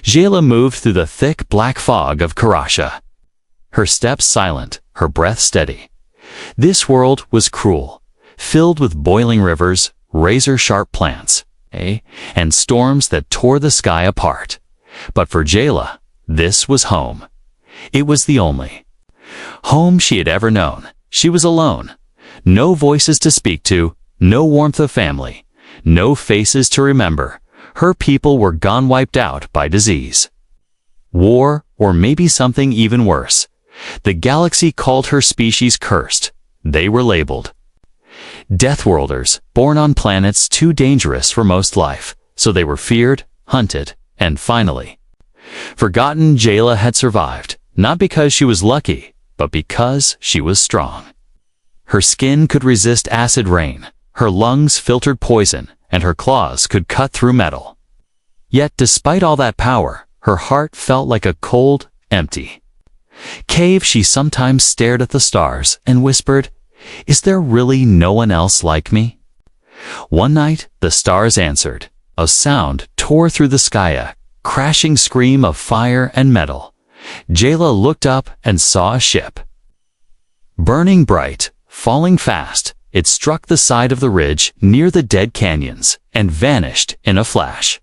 Jayla moved through the thick black fog of Karasha. Her steps silent, her breath steady. This world was cruel, filled with boiling rivers, razor-sharp plants, and storms that tore the sky apart. But for Jayla, this was home. It was the only home she had ever known. She was alone. No voices to speak to, no warmth of family, no faces to remember. Her people were gone, wiped out by disease, war, or maybe something even worse. The galaxy called her species cursed. They were labeled Deathworlders, born on planets too dangerous for most life, so they were feared, hunted, and finally forgotten. Jayla had survived, not because she was lucky, but because she was strong. Her skin could resist acid rain, her lungs filtered poison, and her claws could cut through metal. Yet despite all that power, her heart felt like a cold, empty cave. She sometimes stared at the stars and whispered, "Is there really no one else like me?" One night, the stars answered. A sound tore through the sky, a crashing scream of fire and metal. Jayla looked up and saw a ship. Burning bright, falling fast, it struck the side of the ridge near the dead canyons and vanished in a flash.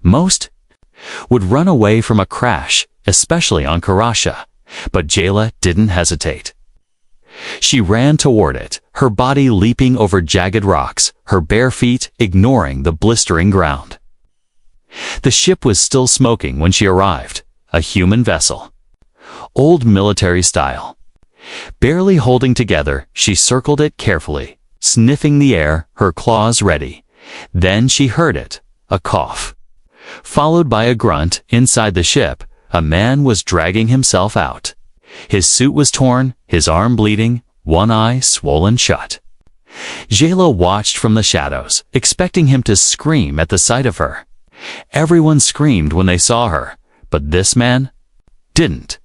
Most would run away from a crash, especially on Karasha, but Jayla didn't hesitate. She ran toward it, her body leaping over jagged rocks, her bare feet ignoring the blistering ground. The ship was still smoking when she arrived, a human vessel, old military style. Barely holding together, she circled it carefully, sniffing the air, her claws ready. Then she heard it, a cough, followed by a grunt. Inside the ship, a man was dragging himself out. His suit was torn, his arm bleeding, one eye swollen shut. Jayla watched from the shadows, expecting him to scream at the sight of her. Everyone screamed when they saw her, but this man didn't.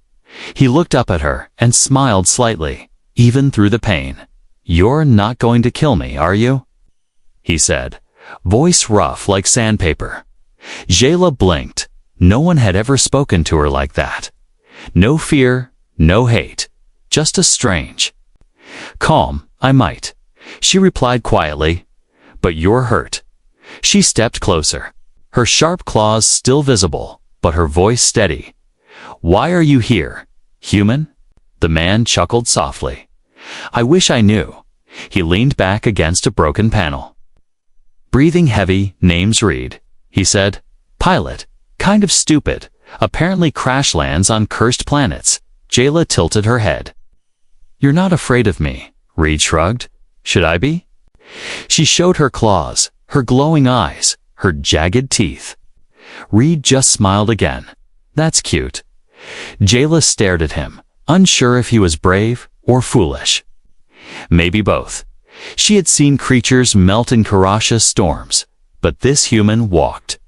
He looked up at her and smiled slightly, even through the pain. "You're not going to kill me, are you?" he said, voice rough like sandpaper. Jayla blinked. No one had ever spoken to her like that. No fear, no hate, just a strange calm. "I might," she replied quietly, "but you're hurt." She stepped closer, her sharp claws still visible, but her voice steady. "Why are you here, human?" The man chuckled softly. "I wish I knew." He leaned back against a broken panel. Breathing heavy, "Name's Reed," he said. "Pilot. Kind of stupid. Apparently crash lands on cursed planets." Jayla tilted her head. "You're not afraid of me," Reed shrugged. "Should I be?" She showed her claws, her glowing eyes, her jagged teeth. Reed just smiled again. "That's cute." Jayla stared at him, unsure if he was brave or foolish. Maybe both. She had seen creatures melt in Karasha storms, but this human walked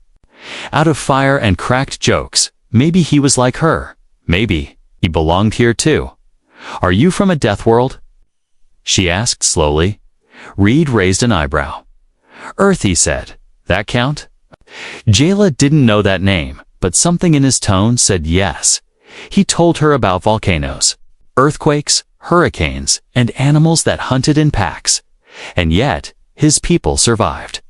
out of fire and cracked jokes. Maybe he was like her. Maybe he belonged here too. "Are you from a death world?" she asked slowly. Reed raised an eyebrow. "Earth," he said. "That count?" Jayla didn't know that name, but something in his tone said yes. He told her about volcanoes, earthquakes, hurricanes, and animals that hunted in packs. And yet, his people survived.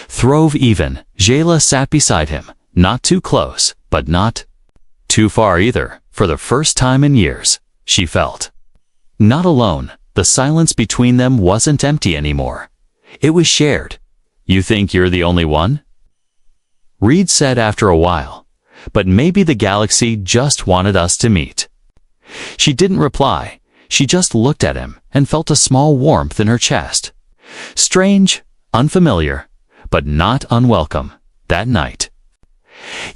Throve even. Jayla sat beside him, not too close, but not too far either. For the first time in years, she felt not alone. The silence between them wasn't empty anymore. It was shared. "You think you're the only one?" Reed said after a while. "But maybe the galaxy just wanted us to meet." She didn't reply. She just looked at him and felt a small warmth in her chest. Strange, unfamiliar, but not unwelcome. That night,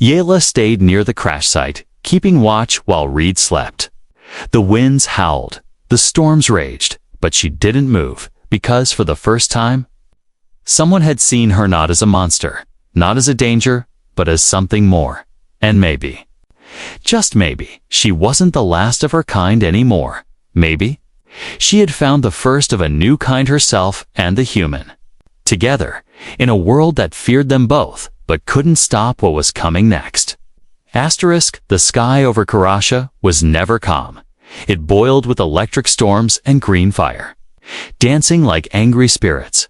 Jayla stayed near the crash site, keeping watch while Reed slept. The winds howled, the storms raged, but she didn't move, because for the first time, someone had seen her not as a monster, not as a danger, but as something more. And maybe, just maybe, she wasn't the last of her kind anymore. Maybe she had found the first of a new kind, herself and the human. Together, in a world that feared them both, but couldn't stop what was coming next. The sky over Karasha was never calm. It boiled with electric storms and green fire, dancing like angry spirits.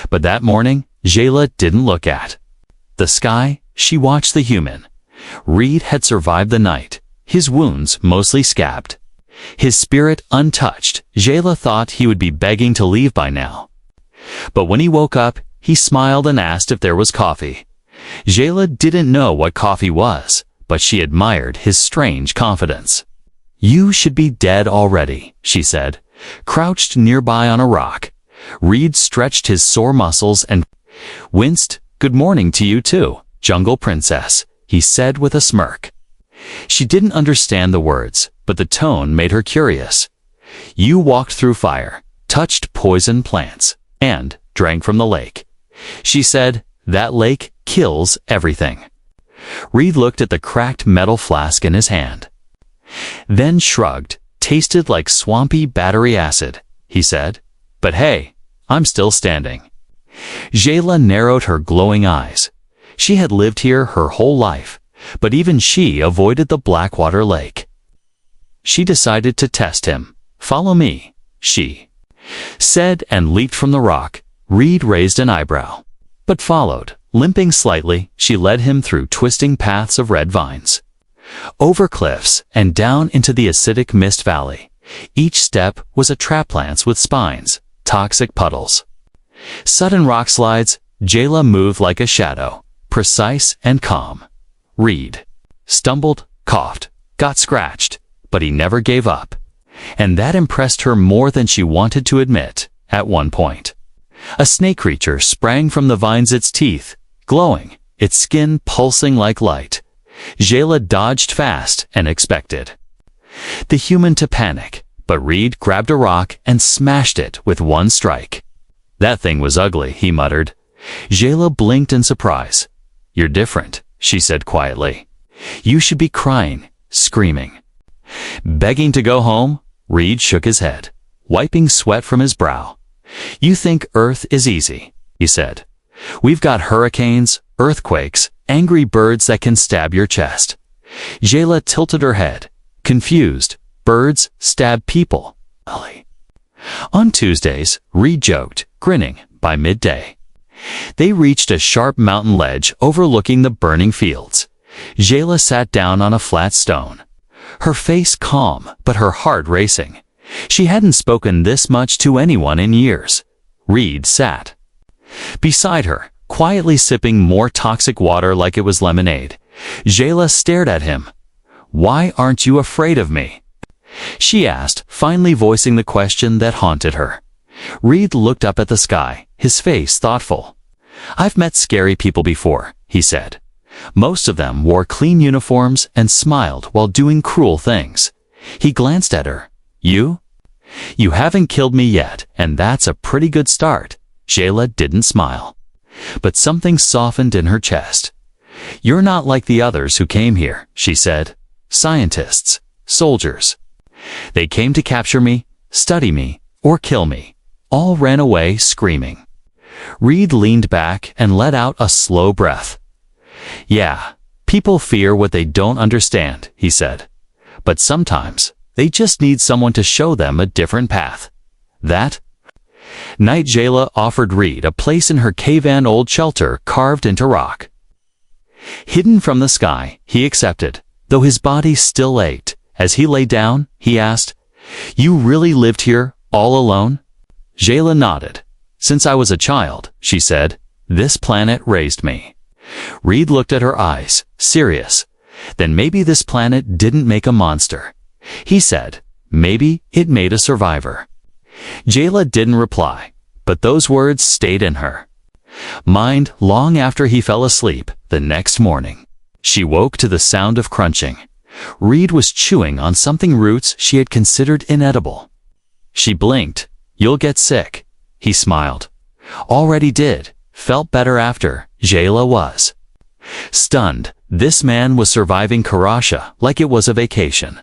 But that morning, Jayla didn't look at the sky. She watched the human. Reed had survived the night, his wounds mostly scabbed, his spirit untouched. Jayla thought he would be begging to leave by now. But when he woke up, he smiled and asked if there was coffee. Jayla didn't know what coffee was, but she admired his strange confidence. "You should be dead already," she said, crouched nearby on a rock. Reed stretched his sore muscles and winced. "Good morning to you too, Jungle Princess," he said with a smirk. She didn't understand the words, but the tone made her curious. "You walked through fire, touched poison plants, and drank from the lake," she said. "That lake kills everything." Reed looked at the cracked metal flask in his hand, then shrugged. "Tasted like swampy battery acid," he said. "But hey, I'm still standing." Jayla narrowed her glowing eyes. She had lived here her whole life, but even she avoided the Blackwater Lake. She decided to test him. "Follow me," she said, and leaped from the rock. Reed raised an eyebrow, but followed. Limping slightly, she led him through twisting paths of red vines, over cliffs, and down into the acidic mist valley. Each step was a trap-lance with spines, toxic puddles, sudden rock slides. Jayla moved like a shadow, precise and calm. Reed stumbled, coughed, got scratched, but he never gave up. And that impressed her more than she wanted to admit. At one point, a snake creature sprang from the vines, its teeth glowing, its skin pulsing like light. Jayla dodged fast and expected the human to panic, but Reed grabbed a rock and smashed it with one strike. "That thing was ugly," he muttered. Jayla blinked in surprise. "You're different," she said quietly. "You should be crying, screaming, begging to go home." Reed shook his head, wiping sweat from his brow. "You think Earth is easy," he said. "We've got hurricanes, earthquakes, angry birds that can stab your chest." Jayla tilted her head, confused. "Birds stab people." On Tuesdays, Reed joked, grinning. By midday, they reached a sharp mountain ledge overlooking the burning fields. Jayla sat down on a flat stone, her face calm but her heart racing. She hadn't spoken this much to anyone in years. Reed sat beside her, quietly sipping more toxic water like it was lemonade. Jayla stared at him. "Why aren't you afraid of me?" she asked, finally voicing the question that haunted her. Reed looked up at the sky, his face thoughtful. "I've met scary people before," he said. "Most of them wore clean uniforms and smiled while doing cruel things." He glanced at her. "You? You haven't killed me yet, and that's a pretty good start." Jayla didn't smile, but something softened in her chest. "You're not like the others who came here," she said. "Scientists, soldiers. They came to capture me, study me, or kill me. All ran away screaming." Reed leaned back and let out a slow breath. "Yeah, people fear what they don't understand," he said. "But sometimes they just need someone to show them a different path." That night, Jayla offered Reed a place in her cave-in old shelter carved into rock. Hidden from the sky, he accepted, though his body still ached. As he lay down, he asked, "You really lived here, all alone?" Jayla nodded. "Since I was a child," she said. "This planet raised me." Reed looked at her eyes, serious. "Then maybe this planet didn't make a monster," he said. "Maybe it made a survivor." Jayla didn't reply, but those words stayed in her mind long after he fell asleep. The next morning, she woke to the sound of crunching. Reed was chewing on something roots she had considered inedible. She blinked. "You'll get sick," he smiled. "Already did. Felt better after." Jayla was stunned. This man was surviving Karasha like it was a vacation.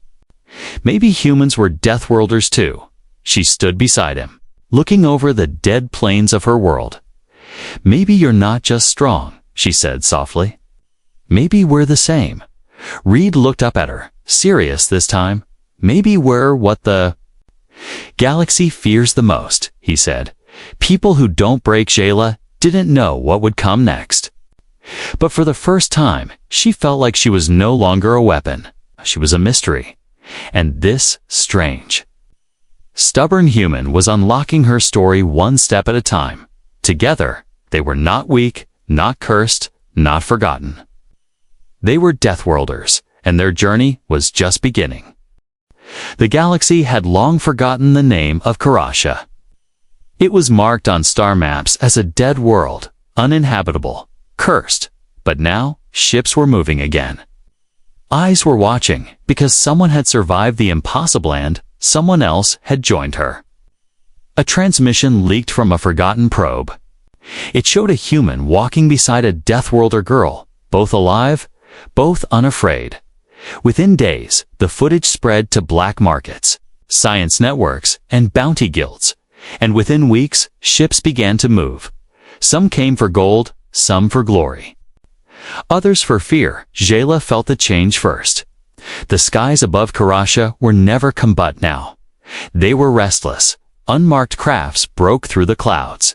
Maybe humans were Deathworlders too. She stood beside him, looking over the dead plains of her world. "Maybe you're not just strong," she said softly. "Maybe we're the same." Reed looked up at her, serious this time. Maybe we're what the galaxy fears the most, he said. People who don't break. Jayla didn't know what would come next. But for the first time, she felt like she was no longer a weapon. She was a mystery. And this strange, stubborn human was unlocking her story one step at a time. Together, they were not weak, not cursed, not forgotten. They were Deathworlders, and their journey was just beginning. The galaxy had long forgotten the name of Karasha. It was marked on star maps as a dead world, uninhabitable, cursed, but now ships were moving again. Eyes were watching because someone had survived the impossible and someone else had joined her. A transmission leaked from a forgotten probe. It showed a human walking beside a Deathworlder girl, both alive, both unafraid. Within days, the footage spread to black markets, science networks, and bounty guilds. And within weeks, ships began to move. Some came for gold, some for glory. Others for fear. Jayla felt the change first. The skies above Karasha were never combat now. They were restless. Unmarked crafts broke through the clouds.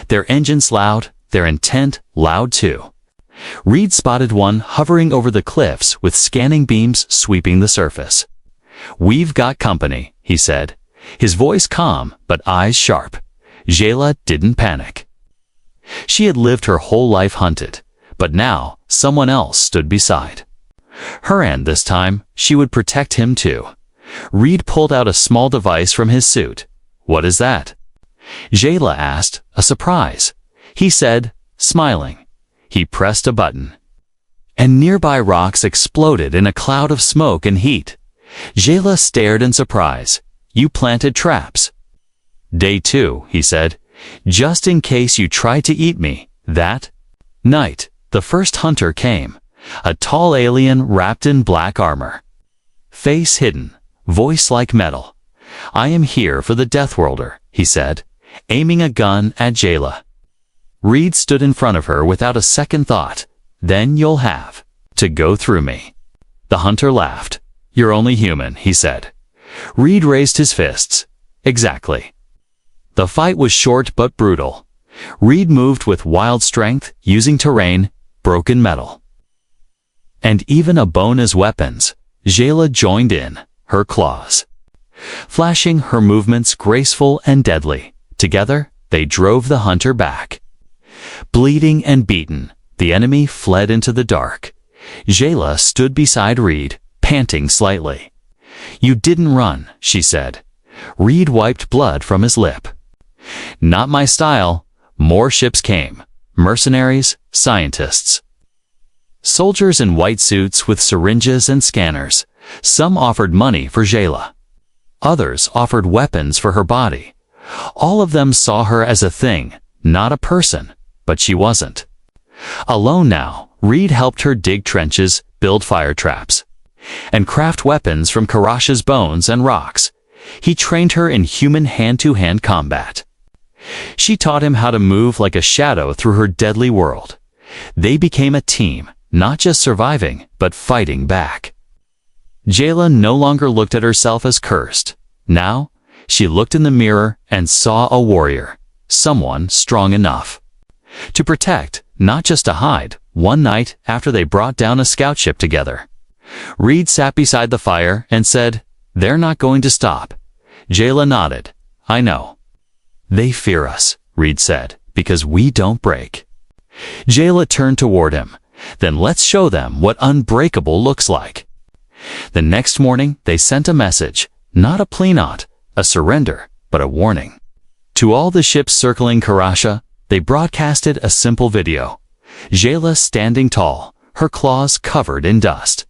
Their engines loud, their intent loud too. Reed spotted one hovering over the cliffs with scanning beams sweeping the surface. "We've got company," he said, his voice calm but eyes sharp. Jayla didn't panic. She had lived her whole life hunted, but now someone else stood beside her, and this time she would protect him too. Reed pulled out a small device from his suit. "What is that?" Jayla asked, a surprise. He said, smiling. He pressed a button, and nearby rocks exploded in a cloud of smoke and heat. Jayla stared in surprise. "You planted traps." "Day 2, he said, "just in case you tried to eat me." That night, the first hunter came, a tall alien wrapped in black armor. Face hidden, voice like metal. "I am here for the Deathworlder," he said, aiming a gun at Jayla. Reed stood in front of her without a second thought. "Then you'll have to go through me." The hunter laughed. "You're only human," he said. Reed raised his fists. "Exactly." The fight was short but brutal. Reed moved with wild strength, using terrain, broken metal, and even a bone as weapons. Jayla joined in, her claws flashing, her movements graceful and deadly. Together, they drove the hunter back. Bleeding and beaten, the enemy fled into the dark. Jayla stood beside Reed, panting slightly. "You didn't run," she said. Reed wiped blood from his lip. "Not my style." More ships came. Mercenaries, scientists, soldiers in white suits with syringes and scanners. Some offered money for Jayla. Others offered weapons for her body. All of them saw her as a thing, not a person, but she wasn't. Alone now, Reed helped her dig trenches, build fire traps, and craft weapons from Karasha's bones and rocks. He trained her in human hand-to-hand combat. She taught him how to move like a shadow through her deadly world. They became a team, not just surviving, but fighting back. Jayla no longer looked at herself as cursed. Now, she looked in the mirror and saw a warrior, someone strong enough to protect, not just to hide. One night after they brought down a scout ship together, Reed sat beside the fire and said, "They're not going to stop." Jayla nodded. "I know. They fear us," Reed said, "because we don't break." Jayla turned toward him. "Then let's show them what unbreakable looks like." The next morning, they sent a message, not a plea, not a surrender, but a warning. To all the ships circling Karasha, they broadcasted a simple video. Jayla standing tall, her claws covered in dust.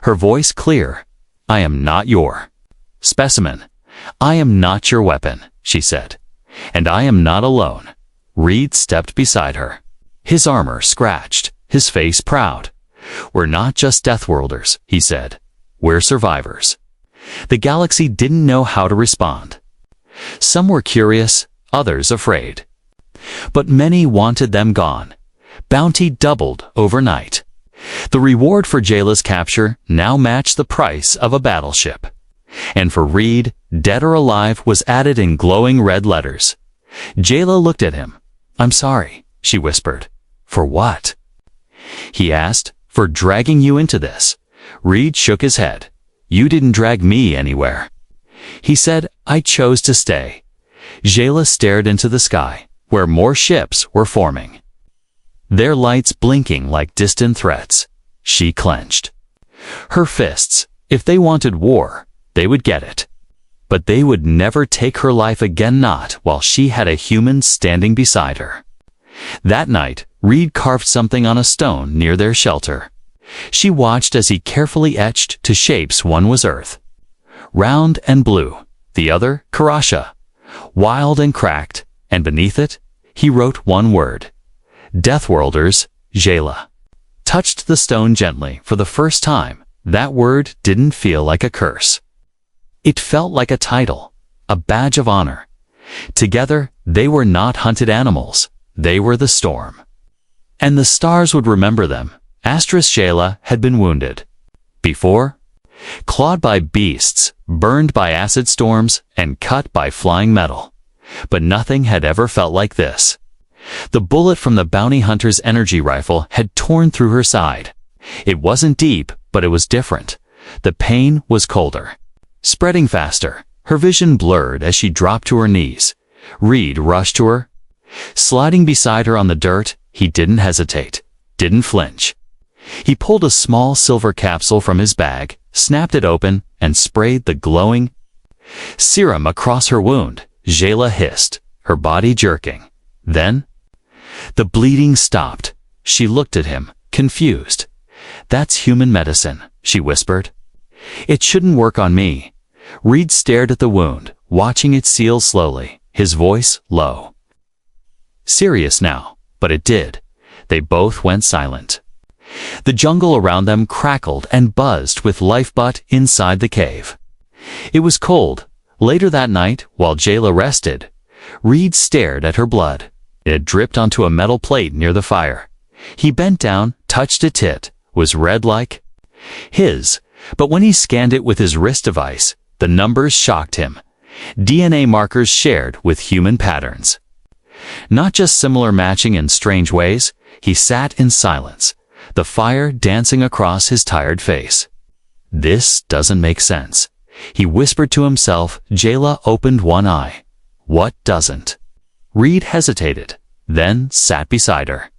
Her voice clear. "I am not your specimen. I am not your weapon," she said. "And I am not alone." Reed stepped beside her. His armor scratched, his face proud. "We're not just Deathworlders," he said. "We're survivors." The galaxy didn't know how to respond. Some were curious, others afraid. But many wanted them gone. Bounty doubled overnight. The reward for Jayla's capture now matched the price of a battleship. And for Reed, dead or alive was added in glowing red letters. Jayla looked at him. "I'm sorry," she whispered. "For what?" He asked. "For dragging you into this." Reed shook his head. "You didn't drag me anywhere." He said, "I chose to stay." Jayla stared into the sky, where more ships were forming, their lights blinking like distant threats. She clenched her fists. If they wanted war, they would get it. But they would never take her life again, not while she had a human standing beside her. That night, Reed carved something on a stone near their shelter. She watched as he carefully etched to shapes. One was earth, round and blue, the other Karasha, wild and cracked, and beneath it, he wrote one word: Deathworlders, Jayla. Touched the stone gently for the first time. That word didn't feel like a curse. It felt like a title, a badge of honor. Together, they were not hunted animals. They were the storm. And the stars would remember them. Jayla had been wounded before, clawed by beasts, burned by acid storms, and cut by flying metal. But nothing had ever felt like this. The bullet from the bounty hunter's energy rifle had torn through her side. It wasn't deep, but it was different. The pain was colder, spreading faster. Her vision blurred as she dropped to her knees. Reed rushed to her. Sliding beside her on the dirt, he didn't hesitate, didn't flinch. He pulled a small silver capsule from his bag, snapped it open, and sprayed the glowing serum across her wound. Jayla hissed, her body jerking. Then, the bleeding stopped. She looked at him, confused. "That's human medicine," she whispered. "It shouldn't work on me." Reed stared at the wound, watching it seal slowly, his voice low. Serious now, but it did. They both went silent. The jungle around them crackled and buzzed with life, but inside the cave, it was cold. Later that night, while Jayla rested, Reed stared at her blood. It dripped onto a metal plate near the fire. He bent down, touched it. It was red like his, but when he scanned it with his wrist device, the numbers shocked him. DNA markers shared with human patterns. Not just similar, matching in strange ways. He sat in silence, the fire dancing across his tired face. "This doesn't make sense," he whispered to himself. Jayla opened one eye. "What doesn't?" Reed hesitated, then sat beside her.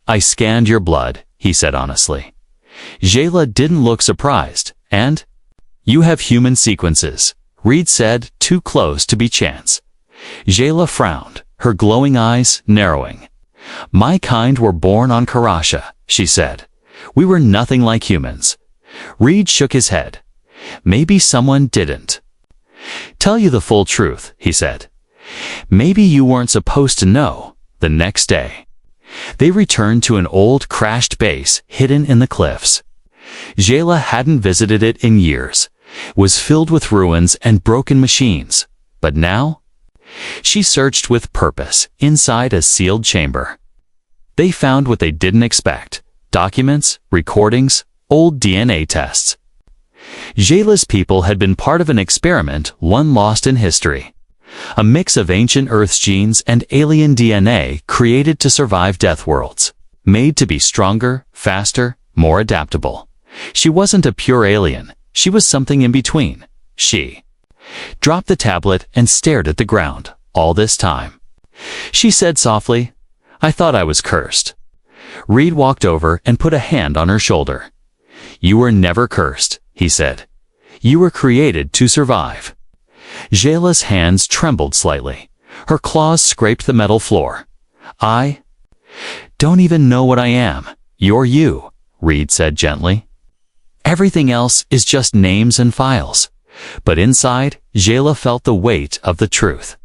"I scanned your blood," he said honestly. Jayla didn't look surprised. "And? You have human sequences," Reed said, too close to be chance. Jayla frowned, her glowing eyes narrowing. "My kind were born on Karasha," she said. "We were nothing like humans." Reed shook his head. "Maybe someone didn't tell you the full truth," he said. "Maybe you weren't supposed to know." The next day, they returned to an old crashed base hidden in the cliffs. Jayla hadn't visited it in years. It was filled with ruins and broken machines. But now, she searched with purpose inside a sealed chamber. They found what they didn't expect: documents, recordings, old DNA tests. Jayla's people had been part of an experiment, one lost in history. A mix of ancient Earth's genes and alien DNA created to survive Deathworlds, made to be stronger, faster, more adaptable. She wasn't a pure alien. She was something in between. She dropped the tablet and stared at the ground. "All this time," she said softly, "I thought I was cursed." Reed walked over and put a hand on her shoulder. "You were never cursed," he said. "You were created to survive." Jayla's hands trembled slightly. Her claws scraped the metal floor. "I don't even know what I am." "You're you," Reed said gently. "Everything else is just names and files." But inside, Jayla felt the weight of the truth.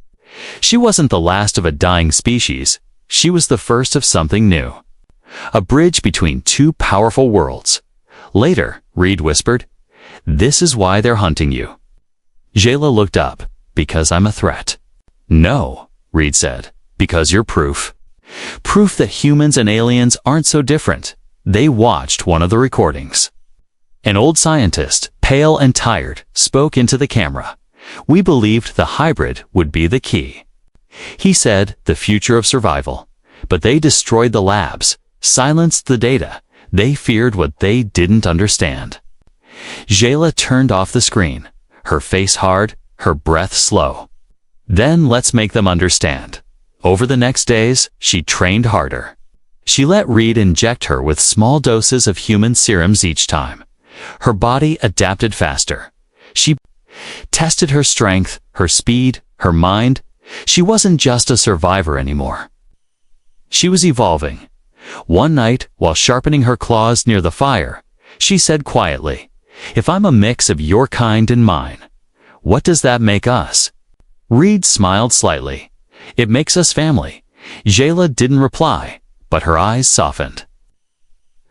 She wasn't the last of a dying species. She was the first of something new. A bridge between two powerful worlds. Later, Reed whispered, "This is why they're hunting you." Jayla looked up. "Because I'm a threat." "No," Reed said. "Because you're proof. Proof that humans and aliens aren't so different. They watched one of the recordings. An old scientist, pale and tired, spoke into the camera. We believed the hybrid would be the key. He said the future of survival. But they destroyed the labs, silenced the data. They feared what they didn't understand. Jayla turned off the screen, her face hard, her breath slow. Then let's make them understand. Over the next days, she trained harder. She let Reed inject her with small doses of human serums each time. Her body adapted faster. She tested her strength, her speed, her mind. She wasn't just a survivor anymore. She was evolving. One night, while sharpening her claws near the fire, she said quietly, "If I'm a mix of your kind and mine, what does that make us?" Reed smiled slightly. "It makes us family." Jayla didn't reply, but her eyes softened.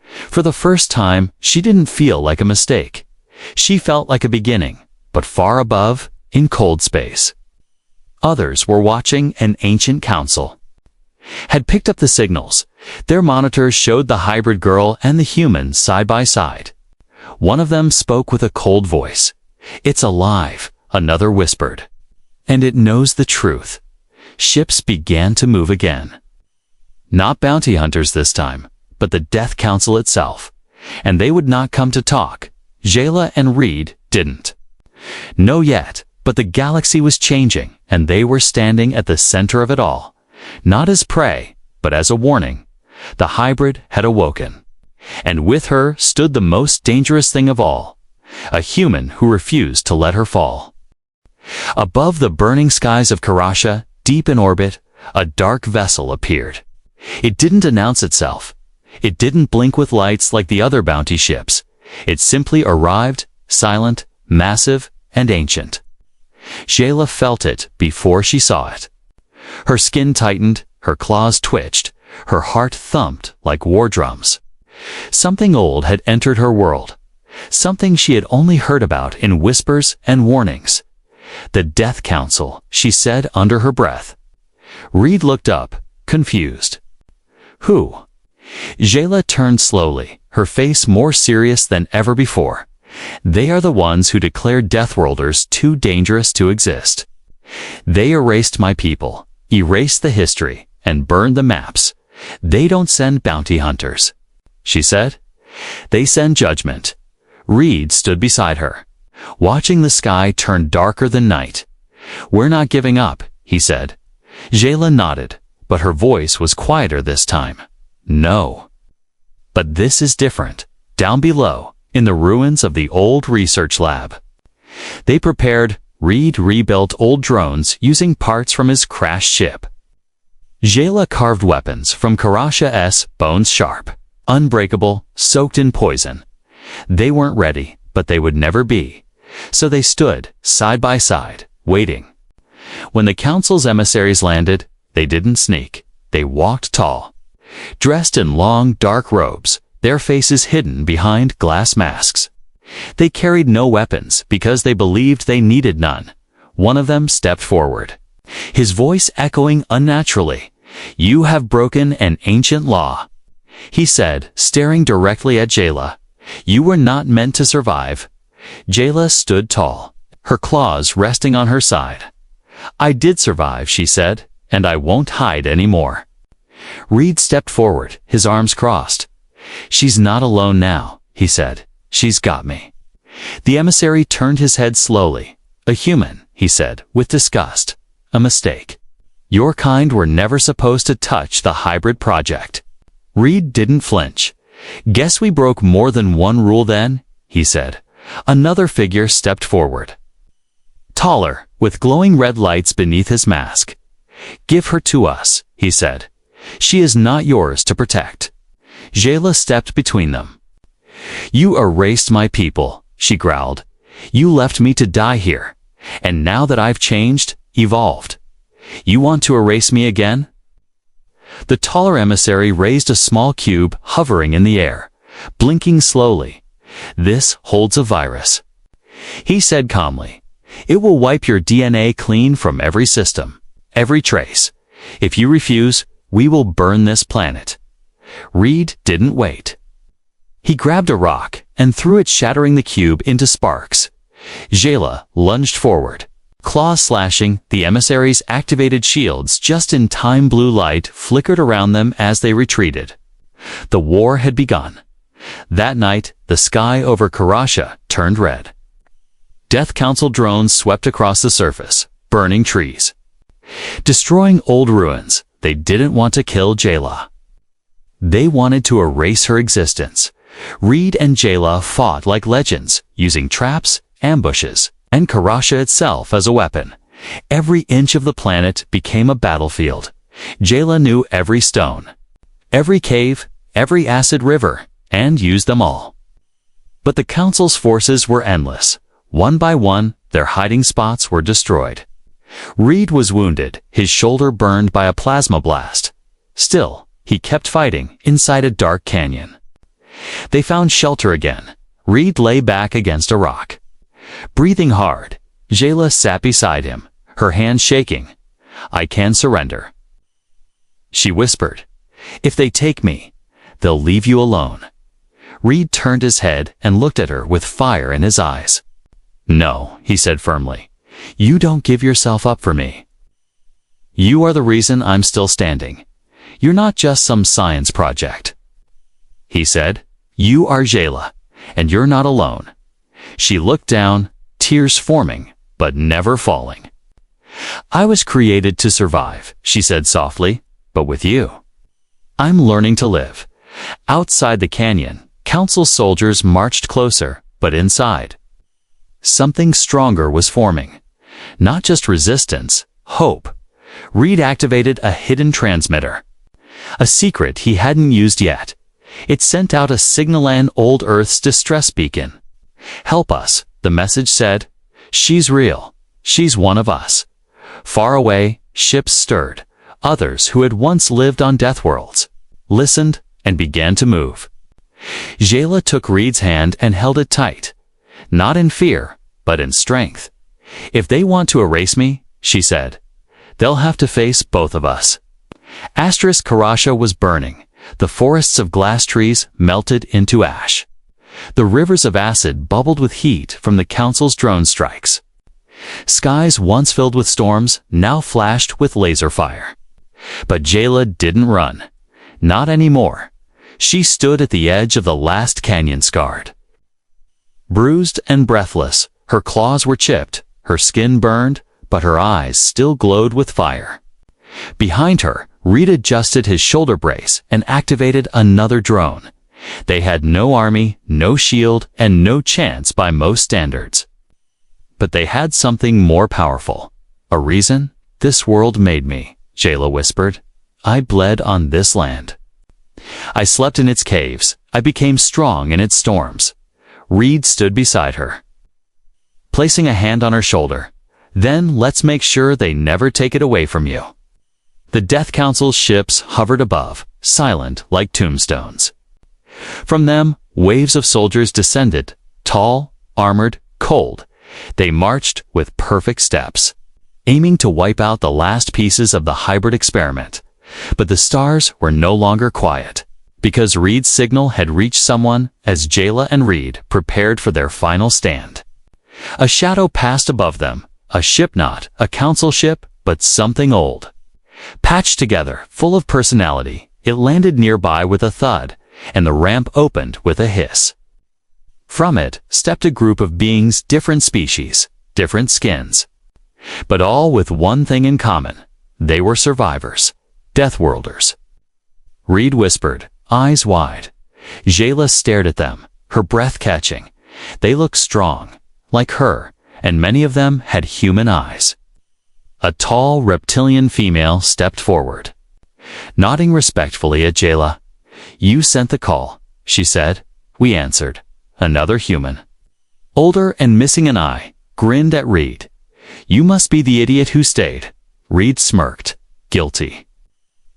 For the first time, she didn't feel like a mistake. She felt like a beginning, but far above, in cold space. Others were watching. An ancient council had picked up the signals. Their monitors showed the hybrid girl and the human side by side. One of them spoke with a cold voice. "It's alive," another whispered. "And it knows the truth." Ships began to move again. Not bounty hunters this time, but the Death Council itself. And they would not come to talk. Jayla and Reed didn't. No yet, but the galaxy was changing, and they were standing at the center of it all. Not as prey, but as a warning. The hybrid had awoken. And with her stood the most dangerous thing of all, a human who refused to let her fall. Above the burning skies of Karasha, deep in orbit, a dark vessel appeared. It didn't announce itself. It didn't blink with lights like the other bounty ships. It simply arrived, silent, massive, and ancient. Jayla felt it before she saw it. Her skin tightened, her claws twitched, her heart thumped like war drums. Something old had entered her world. Something she had only heard about in whispers and warnings. "The Death Council," she said under her breath. Reed looked up, confused. "Who?" Jayla turned slowly, her face more serious than ever before. "They are the ones who declared Deathworlders too dangerous to exist. They erased my people, erased the history, and burned the maps. They don't send bounty hunters," she said. "They send judgment." Reed stood beside her, watching the sky turn darker than night. "We're not giving up," he said. Jayla nodded, but her voice was quieter this time. "No. But this is different. Down below, in the ruins of the old research lab. They prepared. Reed rebuilt old drones using parts from his crashed ship. Jayla carved weapons from Karasha's bones sharp, unbreakable, soaked in poison. They weren't ready, but they would never be. So they stood, side by side, waiting. When the council's emissaries landed, they didn't sneak. They walked tall. Dressed in long, dark robes, their faces hidden behind glass masks. They carried no weapons because they believed they needed none. One of them stepped forward, his voice echoing unnaturally. "You have broken an ancient law," he said, staring directly at Jayla. "You were not meant to survive." Jayla stood tall, her claws resting on her side. "I did survive," she said, "and I won't hide anymore." Reed stepped forward, his arms crossed. "She's not alone now," he said. "She's got me." The emissary turned his head slowly. "A human," he said, with disgust. "A mistake. Your kind were never supposed to touch the hybrid project." Reed didn't flinch. "Guess we broke more than one rule then," he said. Another figure stepped forward. Taller, with glowing red lights beneath his mask. "Give her to us," he said. "She is not yours to protect." Jayla stepped between them. "You erased my people," she growled. "You left me to die here. And now that I've changed, evolved, you want to erase me again?" The taller emissary raised a small cube hovering in the air, blinking slowly. "This holds a virus," he said calmly. "It will wipe your DNA clean from every system, every trace. If you refuse, we will burn this planet." Reed didn't wait. He grabbed a rock and threw it, shattering the cube into sparks. Jayla lunged forward, claws slashing. The emissaries' activated shields just in time. Blue light flickered around them as they retreated. The war had begun. That night, the sky over Karasha turned red. Death Council drones swept across the surface, burning trees, destroying old ruins. They didn't want to kill Jayla. They wanted to erase her existence. Reed and Jayla fought like legends, using traps, ambushes, and Karasha itself as a weapon. Every inch of the planet became a battlefield. Jayla knew every stone, every cave, every acid river, and used them all. But the Council's forces were endless. One by one, their hiding spots were destroyed. Reed was wounded, his shoulder burned by a plasma blast. Still, he kept fighting inside a dark canyon. They found shelter again. Reed lay back against a rock. Breathing hard, Jayla sat beside him, her hands shaking. "I can surrender," she whispered. "If they take me, they'll leave you alone." Reed turned his head and looked at her with fire in his eyes. "No," he said firmly. "You don't give yourself up for me. You are the reason I'm still standing. You're not just some science project." He said, "You are Jayla, and you're not alone." She looked down, tears forming, but never falling. "I was created to survive," she said softly, "but with you, I'm learning to live." Outside the canyon, Council soldiers marched closer, but inside, something stronger was forming. Not just resistance, hope. Reed activated a hidden transmitter, a secret he hadn't used yet. It sent out a signal, an old Earth's distress beacon. "Help us," the message said. "She's real. She's one of us." Far away, ships stirred. Others who had once lived on Deathworlds listened and began to move. Jayla took Reed's hand and held it tight. Not in fear, but in strength. "If they want to erase me," she said, "they'll have to face both of us." Karasha was burning. The forests of glass trees melted into ash. The rivers of acid bubbled with heat from the Council's drone strikes. Skies once filled with storms now flashed with laser fire. But Jayla didn't run. Not anymore. She stood at the edge of the last canyon, scarred, bruised and breathless. Her claws were chipped, her skin burned, but her eyes still glowed with fire. Behind her, Reed adjusted his shoulder brace and activated another drone. They had no army, no shield, and no chance by most standards. But they had something more powerful. "A reason? This world made me," Jayla whispered. "I bled on this land. I slept in its caves. I became strong in its storms." Reed stood beside her, placing a hand on her shoulder. "Then let's make sure they never take it away from you." The Death Council's ships hovered above, silent like tombstones. From them, waves of soldiers descended, tall, armored, cold. They marched with perfect steps, aiming to wipe out the last pieces of the hybrid experiment. But the stars were no longer quiet, because Reed's signal had reached someone as Jayla and Reed prepared for their final stand. A shadow passed above them, a ship, not a council ship, but something old, patched together, full of personality. It landed nearby with a thud, and the ramp opened with a hiss. From it stepped a group of beings, different species, different skins, but all with one thing in common. They were survivors, Deathworlders. Reed whispered, eyes wide. Jayla stared at them, her breath catching. They looked strong, like her, and many of them had human eyes. A tall reptilian female stepped forward, nodding respectfully at Jayla. "You sent the call," she said. "We answered." Another human, older and missing an eye, grinned at Reed. "You must be the idiot who stayed." Reed smirked, guilty.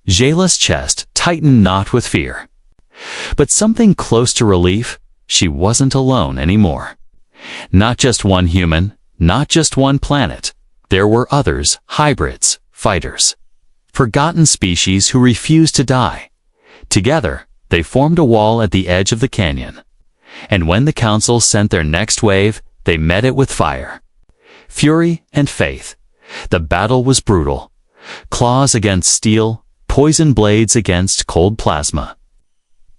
Jayla's chest tightened, not with fear, but something close to relief. She wasn't alone anymore. Not just one human, not just one planet. There were others, hybrids, fighters, forgotten species who refused to die. Together, they formed a wall at the edge of the canyon. And when the council sent their next wave, they met it with fire, fury, and faith. The battle was brutal. Claws against steel, poison blades against cold plasma.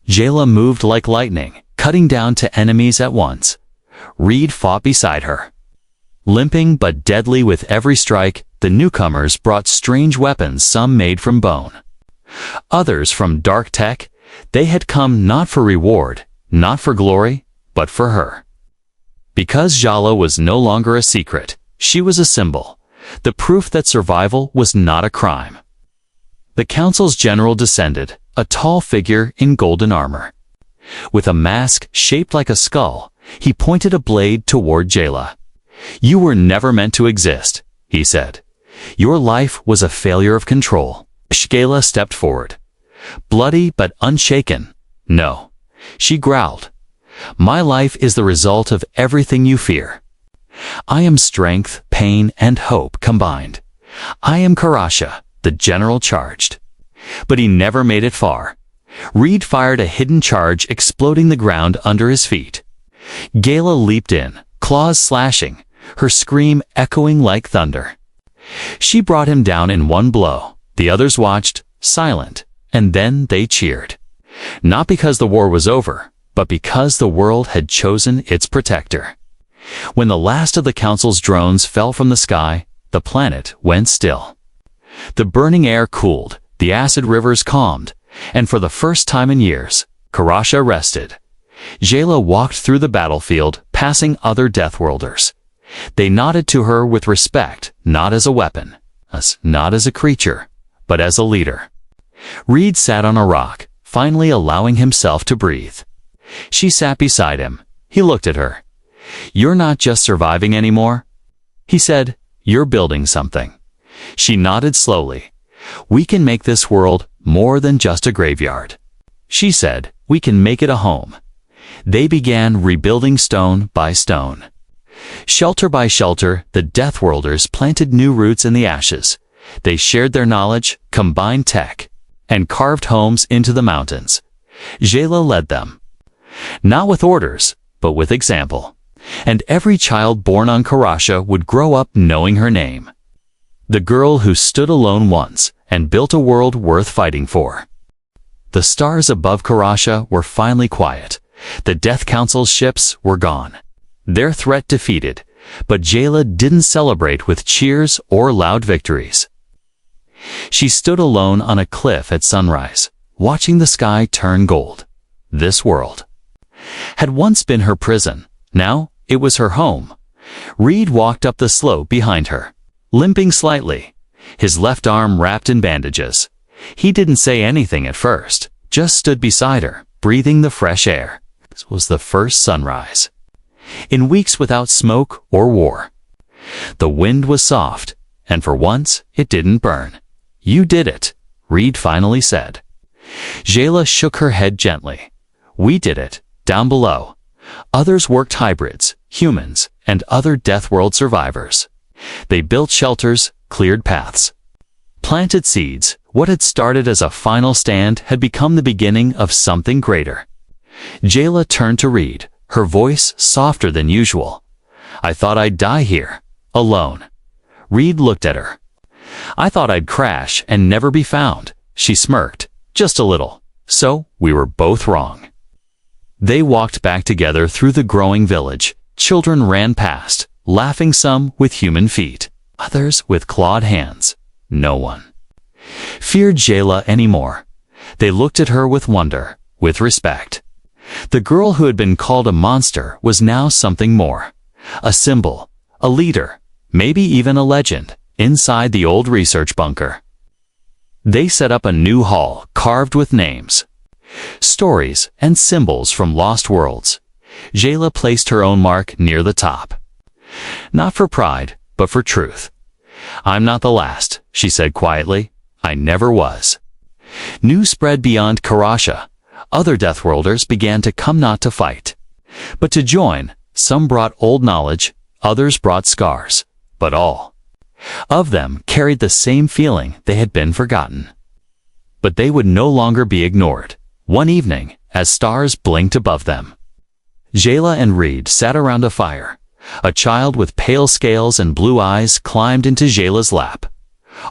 Jayla moved like lightning, cutting down to enemies at once. Reed fought beside her. Limping but deadly with every strike, the newcomers brought strange weapons, some made from bone, others from dark tech. They had come not for reward, not for glory, but for her. Because Jala was no longer a secret, she was a symbol, the proof that survival was not a crime. The council's general descended, a tall figure in golden armor. With a mask shaped like a skull, he pointed a blade toward Jayla. "You were never meant to exist," he said. "Your life was a failure of control." Jayla stepped forward, bloody but unshaken. "No," she growled. "My life is the result of everything you fear. I am strength, pain, and hope combined. I am Karasha," the general charged. But he never made it far. Reed fired a hidden charge, exploding the ground under his feet. Gala leaped in, claws slashing, her scream echoing like thunder. She brought him down in one blow. The others watched, silent, and then they cheered. Not because the war was over, but because the world had chosen its protector. When the last of the council's drones fell from the sky, the planet went still. The burning air cooled, the acid rivers calmed, and for the first time in years, Karasha rested. Jayla walked through the battlefield, passing other Deathworlders. They nodded to her with respect, not as a weapon, not as a creature, but as a leader. Reed sat on a rock, finally allowing himself to breathe. She sat beside him. He looked at her. "You're not just surviving anymore," he said. "You're building something." She nodded slowly. "We can make this world more than just a graveyard," she said. "We can make it a home." They began rebuilding stone by stone. Shelter by shelter, the Deathworlders planted new roots in the ashes. They shared their knowledge, combined tech, and carved homes into the mountains. Jayla led them. Not with orders, but with example. And every child born on Karasha would grow up knowing her name. The girl who stood alone once and built a world worth fighting for. The stars above Karasha were finally quiet. The Death Council's ships were gone, their threat defeated, but Jayla didn't celebrate with cheers or loud victories. She stood alone on a cliff at sunrise, watching the sky turn gold. This world had once been her prison. Now it was her home. Reed walked up the slope behind her, limping slightly, his left arm wrapped in bandages. He didn't say anything at first, just stood beside her, breathing the fresh air. This was the first sunrise in weeks without smoke or war. The wind was soft, and for once it didn't burn. "You did it," Reed finally said. Jayla shook her head gently. "We did it, down below. Others worked hybrids, humans, and other Deathworld survivors. They built shelters, cleared paths, planted seeds. What had started as a final stand had become the beginning of something greater." Jayla turned to Reed, her voice softer than usual. "I thought I'd die here, alone." Reed looked at her. "I thought I'd crash and never be found," she smirked, just a little. "So we were both wrong." They walked back together through the growing village. Children ran past, laughing, some with human feet, others with clawed hands. No one feared Jayla anymore. They looked at her with wonder, with respect. The girl who had been called a monster was now something more. A symbol, a leader, maybe even a legend, inside the old research bunker. They set up a new hall carved with names, stories, and symbols from lost worlds. Jayla placed her own mark near the top. Not for pride, but for truth. "I'm not the last," she said quietly. "I never was." News spread beyond Karasha. Other Deathworlders began to come, not to fight, but to join. Some brought old knowledge, others brought scars, but all of them carried the same feeling: they had been forgotten. But they would no longer be ignored. One evening, as stars blinked above them, Jayla and Reed sat around a fire. A child with pale scales and blue eyes climbed into Jayla's lap.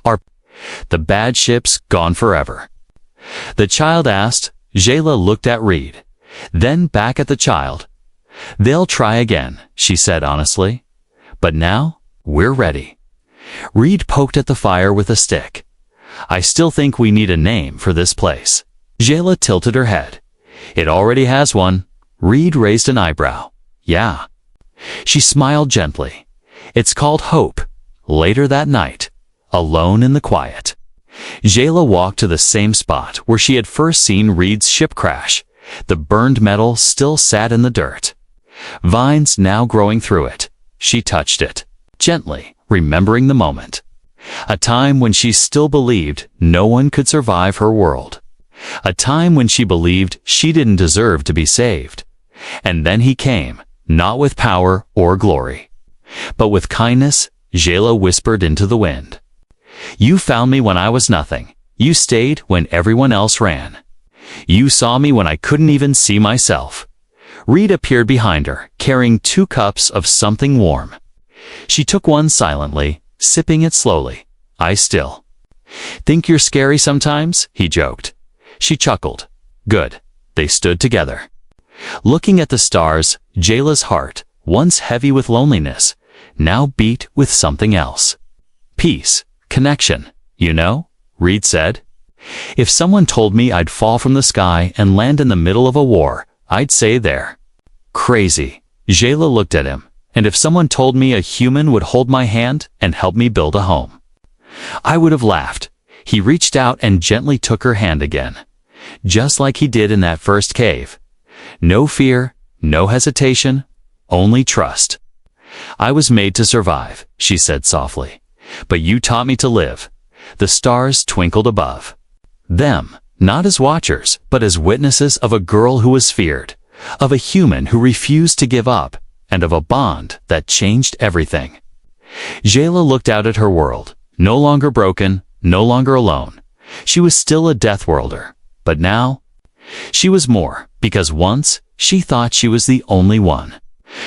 "Are the bad ships gone forever?" the child asked. Jayla looked at Reed, then back at the child. "They'll try again," she said honestly. "But now, we're ready." Reed poked at the fire with a stick. "I still think we need a name for this place." Jayla tilted her head. "It already has one." Reed raised an eyebrow. "Yeah." She smiled gently. "It's called Hope." Later that night, alone in the quiet, Jayla walked to the same spot where she had first seen Reed's ship crash. The burned metal still sat in the dirt, vines now growing through it. She touched it, gently, remembering the moment. A time when she still believed no one could survive her world. A time when she believed she didn't deserve to be saved. And then he came, not with power or glory, but with kindness. Jayla whispered into the wind. "You found me when I was nothing. You stayed when everyone else ran. You saw me when I couldn't even see myself." Reed appeared behind her, carrying 2 cups of something warm. She took one silently, sipping it slowly. "I still think you're scary sometimes," he joked. She chuckled. "Good." They stood together, looking at the stars. Jayla's heart, once heavy with loneliness, now beat with something else. "Peace, connection, you know," Reed said. "If someone told me I'd fall from the sky and land in the middle of a war, I'd say they're crazy." Jayla looked at him. "And if someone told me a human would hold my hand and help me build a home, I would have laughed." He reached out and gently took her hand again, just like he did in that first cave. No fear, no hesitation, only trust. "I was made to survive," she said softly, "but you taught me to live." The stars twinkled above them, not as watchers, but as witnesses of a girl who was feared, of a human who refused to give up, and of a bond that changed everything. Jayla looked out at her world, no longer broken, no longer alone. She was still a Deathworlder, but now she was more, because once she thought she was the only one.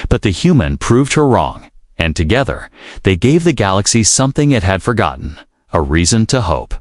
But the human proved her wrong, and together they gave the galaxy something it had forgotten, a reason to hope.